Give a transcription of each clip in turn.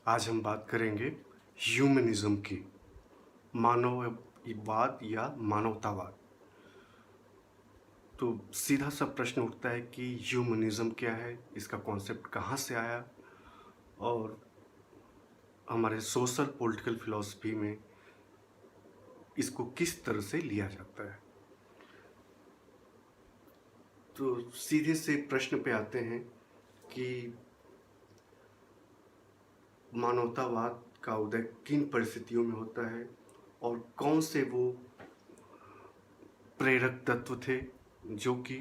आज हम बात करेंगे ह्यूमनिज्म की, मानववाद या मानवतावाद। तो सीधा सा प्रश्न उठता है कि ह्यूमनिज्म क्या है, इसका कॉन्सेप्ट कहाँ से आया और हमारे सोशल पॉलिटिकल फिलॉसफी में इसको किस तरह से लिया जाता है। तो सीधे से प्रश्न पे आते हैं कि मानवतावाद का उदय किन परिस्थितियों में होता है और कौन से वो प्रेरक तत्व थे जो कि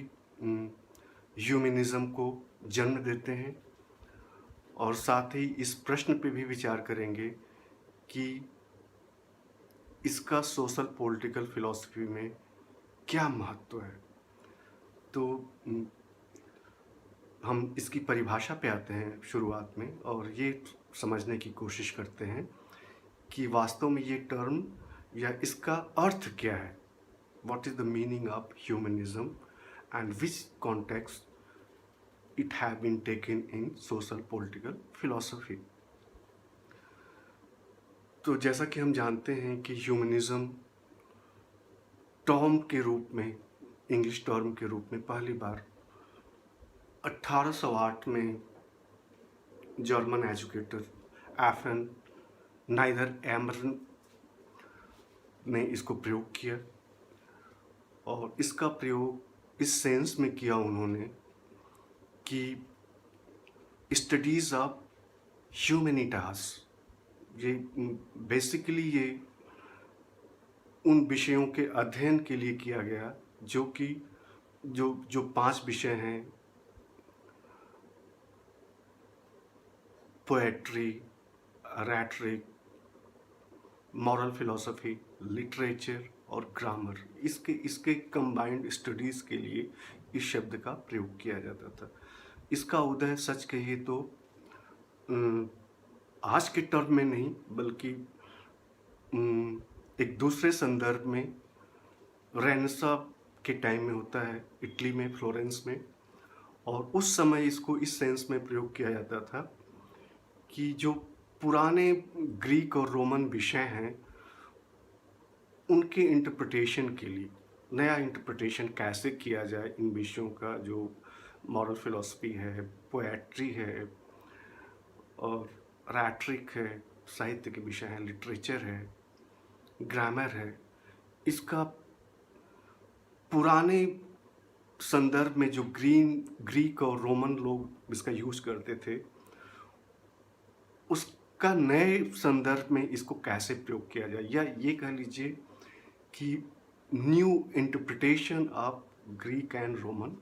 ह्यूमनिज्म को जन्म देते हैं, और साथ ही इस प्रश्न पे भी विचार करेंगे कि इसका सोशल पॉलिटिकल फिलॉसफी में क्या महत्व है। तो हम इसकी परिभाषा पे आते हैं शुरुआत में और ये समझने की कोशिश करते हैं कि वास्तव में ये टर्म या इसका अर्थ क्या है। What is the meaning of humanism and which context it have been taken in social political philosophy। तो जैसा कि हम जानते हैं कि ह्यूमनिज्म टर्म के रूप में, इंग्लिश टर्म के रूप में पहली बार 1808 में जर्मन एजुकेटर एफन नाइदर एमरन ने इसको प्रयोग किया, और इसका प्रयोग इस सेंस में किया उन्होंने कि स्टडीज़ ऑफ ह्यूमनिटास, ये बेसिकली ये उन विषयों के अध्ययन के लिए किया गया जो कि जो 5 विषय हैं: पोएट्री, रैटरिक, मॉरल फिलॉसफी, लिटरेचर और ग्रामर। इसके कंबाइंड स्टडीज़ के लिए इस शब्द का प्रयोग किया जाता था। इसका उदय सच कहिए तो आज के टर्म में नहीं, बल्कि एक दूसरे संदर्भ में रेनेसां के टाइम में होता है, इटली में, फ्लोरेंस में। और उस समय इसको इस सेंस में प्रयोग किया जाता था कि जो पुराने ग्रीक और रोमन विषय हैं उनके इंटरप्रिटेशन के लिए नया इंटरप्रिटेशन कैसे किया जाए इन विषयों का, जो मॉरल फिलॉसफी है, पोएट्री है और रैटरिक है, साहित्य के विषय हैं, लिटरेचर है, ग्रामर है। इसका पुराने संदर्भ में जो ग्रीक और रोमन लोग इसका यूज करते थे, उसका नए संदर्भ में इसको कैसे प्रयोग किया जाए, या ये कह लीजिए कि new interpretation of Greek and Roman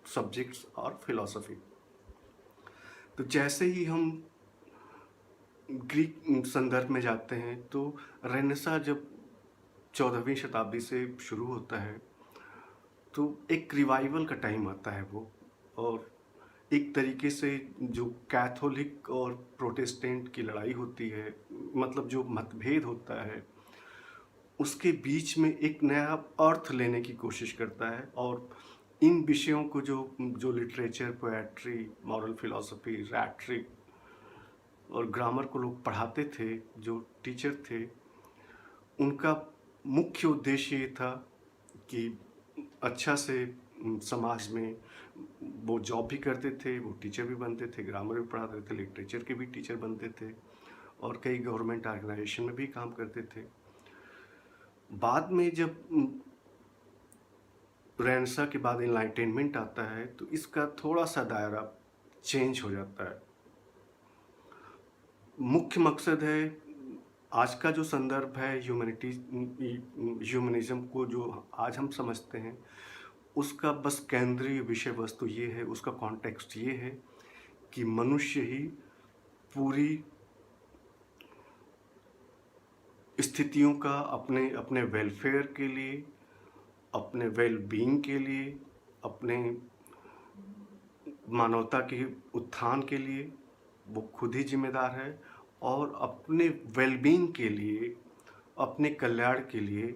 subjects और फिलॉसफी। तो जैसे ही हम ग्रीक संदर्भ में जाते हैं तो रेनेसां जब 14वीं शताब्दी से शुरू होता है तो एक रिवाइवल का टाइम आता है वो, और एक तरीके से जो कैथोलिक और प्रोटेस्टेंट की लड़ाई होती है, मतलब जो मतभेद होता है, उसके बीच में एक नया अर्थ लेने की कोशिश करता है। और इन विषयों को जो लिटरेचर, पोएट्री, मॉरल फिलॉसफी, रैटरिक और ग्रामर को लोग पढ़ाते थे, जो टीचर थे, उनका मुख्य उद्देश्य ये था कि अच्छा से समाज में वो जॉब भी करते थे, वो टीचर भी बनते थे, ग्रामर भी पढ़ाते थे, लिटरेचर के भी टीचर बनते थे और कई गवर्नमेंट ऑर्गेनाइजेशन में भी काम करते थे। बाद में जब रेनेसां के बाद एनलाइटेनमेंट आता है तो इसका थोड़ा सा दायरा चेंज हो जाता है। मुख्य मकसद है, आज का जो संदर्भ है ह्यूमनिज्म को जो आज हम समझते हैं, उसका बस केंद्रीय विषय वस्तु ये है, उसका कॉन्टेक्स्ट ये है कि मनुष्य ही पूरी स्थितियों का अपने अपने वेलफेयर के लिए, अपने वेल बीइंग के लिए, अपने मानवता के उत्थान के लिए वो खुद ही जिम्मेदार है, और अपने वेलबींग के लिए, अपने कल्याण के लिए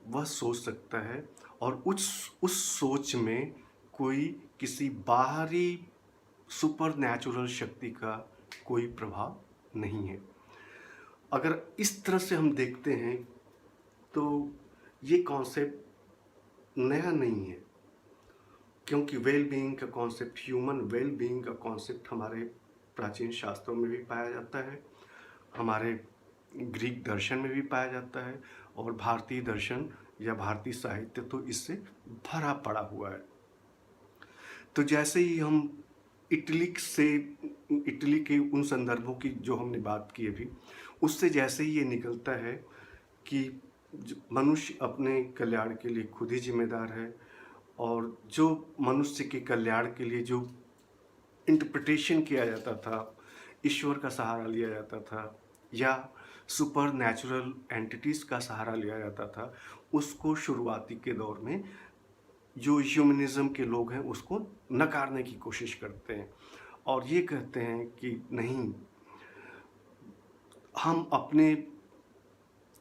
वह सोच सकता है, और उस सोच में कोई किसी बाहरी सुपर नेचुरल शक्ति का कोई प्रभाव नहीं है। अगर इस तरह से हम देखते हैं तो ये कॉन्सेप्ट नया नहीं है, क्योंकि वेल बीइंग का कॉन्सेप्ट, ह्यूमन वेल बीइंग का कॉन्सेप्ट हमारे प्राचीन शास्त्रों में भी पाया जाता है, हमारे ग्रीक दर्शन में भी पाया जाता है, और भारतीय दर्शन या भारतीय साहित्य तो इससे भरा पड़ा हुआ है। तो जैसे ही हम इटली के उन संदर्भों की जो हमने बात की अभी, उससे जैसे ही ये निकलता है कि मनुष्य अपने कल्याण के लिए खुद ही जिम्मेदार है, और जो मनुष्य के कल्याण के लिए जो इंटरप्रिटेशन किया जाता था, ईश्वर का सहारा लिया जाता था या सुपर नेचुरल एंटिटीज़ का सहारा लिया जाता था, उसको शुरुआती के दौर में जो ह्यूमनिज्म के लोग हैं उसको नकारने की कोशिश करते हैं, और ये कहते हैं कि नहीं, हम अपने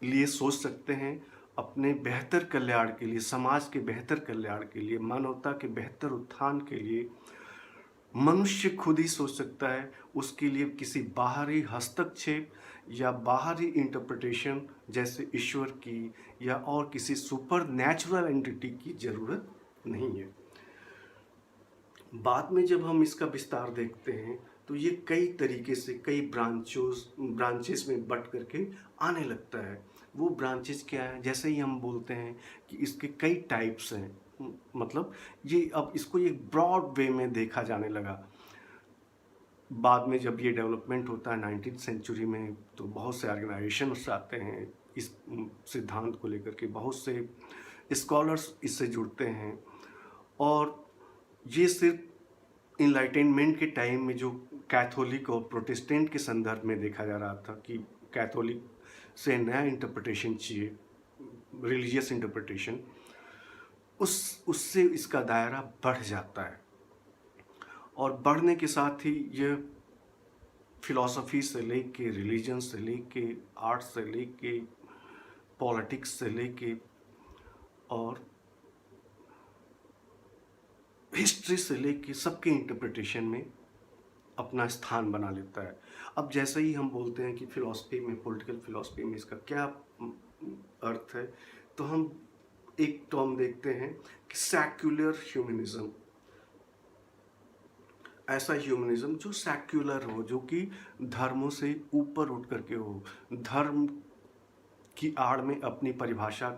लिए सोच सकते हैं, अपने बेहतर कल्याण के लिए, समाज के बेहतर कल्याण के लिए, मानवता के बेहतर उत्थान के लिए मनुष्य खुद ही सोच सकता है। उसके लिए किसी बाहरी हस्तक्षेप या बाहरी इंटरप्रिटेशन जैसे ईश्वर की या और किसी सुपर नेचुरल एंटिटी की ज़रूरत नहीं है। बाद में जब हम इसका विस्तार देखते हैं तो ये कई तरीके से कई ब्रांचेस में बट करके आने लगता है। वो ब्रांचेस क्या है? जैसे ही हम बोलते हैं कि इसके कई टाइप्स हैं, मतलब ये अब इसको एक ब्रॉड वे में देखा जाने लगा। बाद में जब ये डेवलपमेंट होता है 19th सेंचुरी में, तो बहुत से ऑर्गेनाइजेशंस आते हैं इस सिद्धांत को लेकर के, बहुत से स्कॉलर्स इससे जुड़ते हैं, और ये सिर्फ इनलाइटेनमेंट के टाइम में जो कैथोलिक और प्रोटेस्टेंट के संदर्भ में देखा जा रहा था कि कैथोलिक से नया इंटरप्रिटेशन चाहिए, रिलीजियस इंटरप्रिटेशन, उससे इसका दायरा बढ़ जाता है, और बढ़ने के साथ ही ये फिलॉसफी से लेके, रिलीजन से लेके, आर्ट से लेके, पॉलिटिक्स से लेके और हिस्ट्री से लेके सबके इंटरप्रिटेशन में अपना स्थान बना लेता है। अब जैसे ही हम बोलते हैं कि फिलॉसफी में, पॉलिटिकल फिलॉसफी में इसका क्या अर्थ है, तो हम एक टर्म देखते हैं कि सेक्युलर ह्यूमनिज्म। ऐसा ह्यूमनिज्म जो सेक्युलर हो, जो कि धर्मों से ऊपर उठ करके हो, धर्म की आड़ में अपनी परिभाषा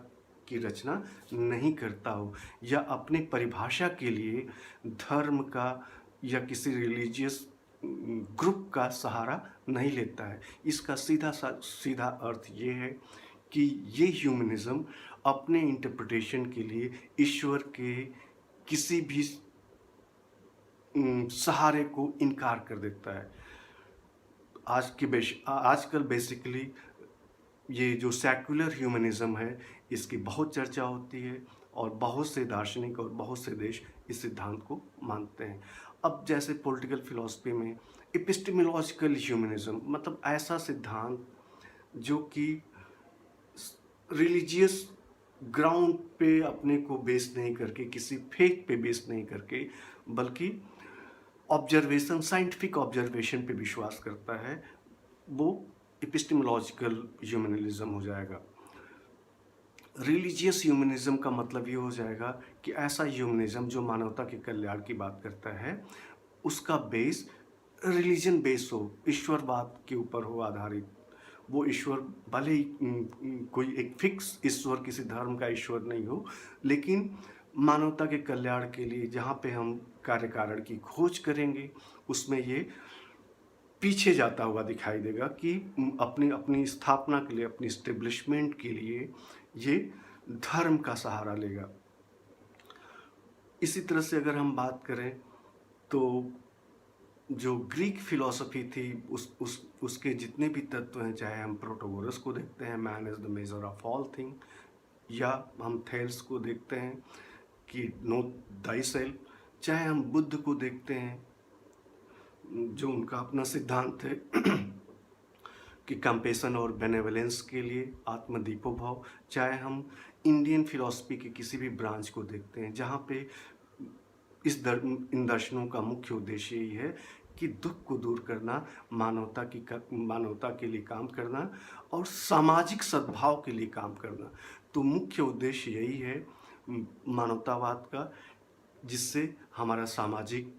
की रचना नहीं करता हो, या अपनी परिभाषा के लिए धर्म का या किसी रिलीजियस ग्रुप का सहारा नहीं लेता है। इसका सीधा अर्थ ये है कि ये ह्यूमनिज्म अपने इंटरप्रिटेशन के लिए ईश्वर के किसी भी सहारे को इनकार कर देता है। आजकल बेसिकली ये जो सेक्युलर ह्यूमनिज्म है, इसकी बहुत चर्चा होती है, और बहुत से दार्शनिक और बहुत से देश इस सिद्धांत को मानते हैं। अब जैसे पॉलिटिकल फिलॉसफी में एपिस्टेमोलॉजिकल ह्यूमनिज्म, मतलब ऐसा सिद्धांत जो कि रिलीजियस ग्राउंड पे अपने को बेस नहीं करके, किसी फेथ पे बेस नहीं करके, बल्कि ऑब्जर्वेशन, साइंटिफिक ऑब्जर्वेशन पे विश्वास करता है, वो एपिस्टेमोलॉजिकल ह्यूमनिज्म हो जाएगा। रिलीजियस ह्यूमनिज्म का मतलब ये हो जाएगा कि ऐसा ह्यूमनिज्म जो मानवता के कल्याण की बात करता है, उसका बेस रिलीजन बेस हो, ईश्वरवाद के ऊपर हो आधारित। वो ईश्वर भले ही कोई एक फिक्स ईश्वर, किसी धर्म का ईश्वर नहीं हो, लेकिन मानवता के कल्याण के लिए जहाँ पे हम कार्य कारण की खोज करेंगे, उसमें ये पीछे जाता हुआ दिखाई देगा कि अपनी स्थापना के लिए, अपनी इस्टेब्लिशमेंट के लिए ये धर्म का सहारा लेगा। इसी तरह से अगर हम बात करें तो जो ग्रीक फिलॉसफी थी, उसके जितने भी तत्व हैं, चाहे हम प्रोटोगोरस को देखते हैं, man is the measure of all thing, या हम थेल्स को देखते हैं कि नो थाइसेल्फ, चाहे हम बुद्ध को देखते हैं जो उनका अपना सिद्धांत है कि कंपेशन और बेनेवलेंस के लिए आत्मदीपो भाव, चाहे हम इंडियन फिलॉसफी के किसी भी ब्रांच को देखते हैं जहाँ पे इन दर्शनों का मुख्य उद्देश्य यही है कि दुख को दूर करना, मानवता के लिए काम करना और सामाजिक सद्भाव के लिए काम करना। तो मुख्य उद्देश्य यही है मानवतावाद का, जिससे हमारा सामाजिक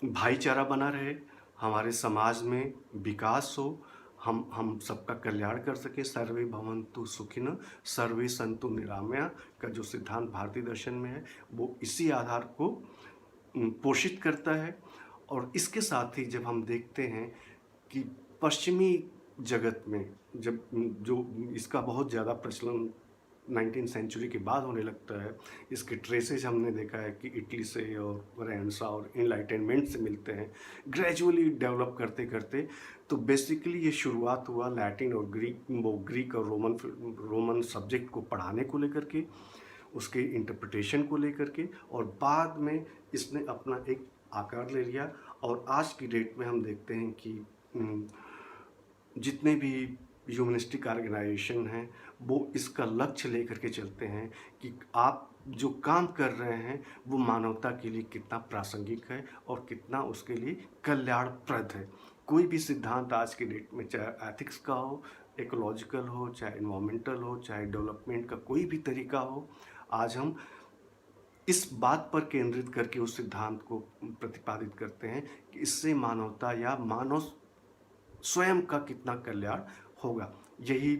भाईचारा बना रहे, हमारे समाज में विकास हो, हम सबका कल्याण कर सके। सर्वे भवन्तु सुखिनः सर्वे सन्तु निरामया का जो सिद्धांत भारतीय दर्शन में है, वो इसी आधार को पोषित करता है। और इसके साथ ही जब हम देखते हैं कि पश्चिमी जगत में जब जो इसका बहुत ज़्यादा प्रचलन 19वीं सेंचुरी के बाद होने लगता है, इसके ट्रेसेस हमने देखा है कि इटली से और रेनेसां और इनलाइटनमेंट से मिलते हैं, ग्रेजुअली डेवलप करते करते। तो बेसिकली ये शुरुआत हुआ लैटिन और ग्रीक और रोमन सब्जेक्ट को पढ़ाने को लेकर के, उसके इंटरप्रिटेशन को लेकर के, और बाद में इसने अपना एक आकार ले लिया। और आज की डेट में हम देखते हैं कि जितने भी ह्यूमनिस्टिक ऑर्गेनाइजेशन हैं वो इसका लक्ष्य लेकर के चलते हैं कि आप जो काम कर रहे हैं वो मानवता के लिए कितना प्रासंगिक है और कितना उसके लिए कल्याणप्रद है। कोई भी सिद्धांत आज की डेट में, चाहे एथिक्स का हो, इकोलॉजिकल हो, चाहे इन्वायरमेंटल हो, चाहे डेवलपमेंट का कोई भी तरीका हो, आज हम इस बात पर केंद्रित करके उस सिद्धांत को प्रतिपादित करते हैं कि इससे मानवता या मानव स्वयं का कितना कल्याण होगा। यही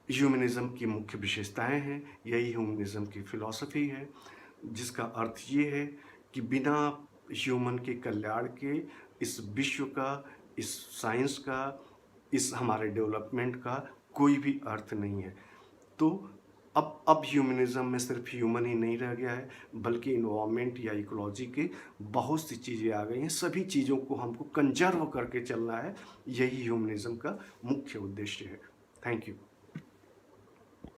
ह्यूमनिज्म की मुख्य विशेषताएं हैं, यही ह्यूमनिज्म की फिलॉसफी है, जिसका अर्थ ये है कि बिना ह्यूमन के कल्याण के इस विश्व का, इस साइंस का, इस हमारे डेवलपमेंट का कोई भी अर्थ नहीं है। तो अब ह्यूमनिज्म में सिर्फ ह्यूमन ही नहीं रह गया है, बल्कि इन्वायरमेंट या इकोलॉजी के बहुत सी चीज़ें आ गई हैं। सभी चीज़ों को हमको कंजर्व करके चलना है, यही ह्यूमनिज्म का मुख्य उद्देश्य है। Thank you.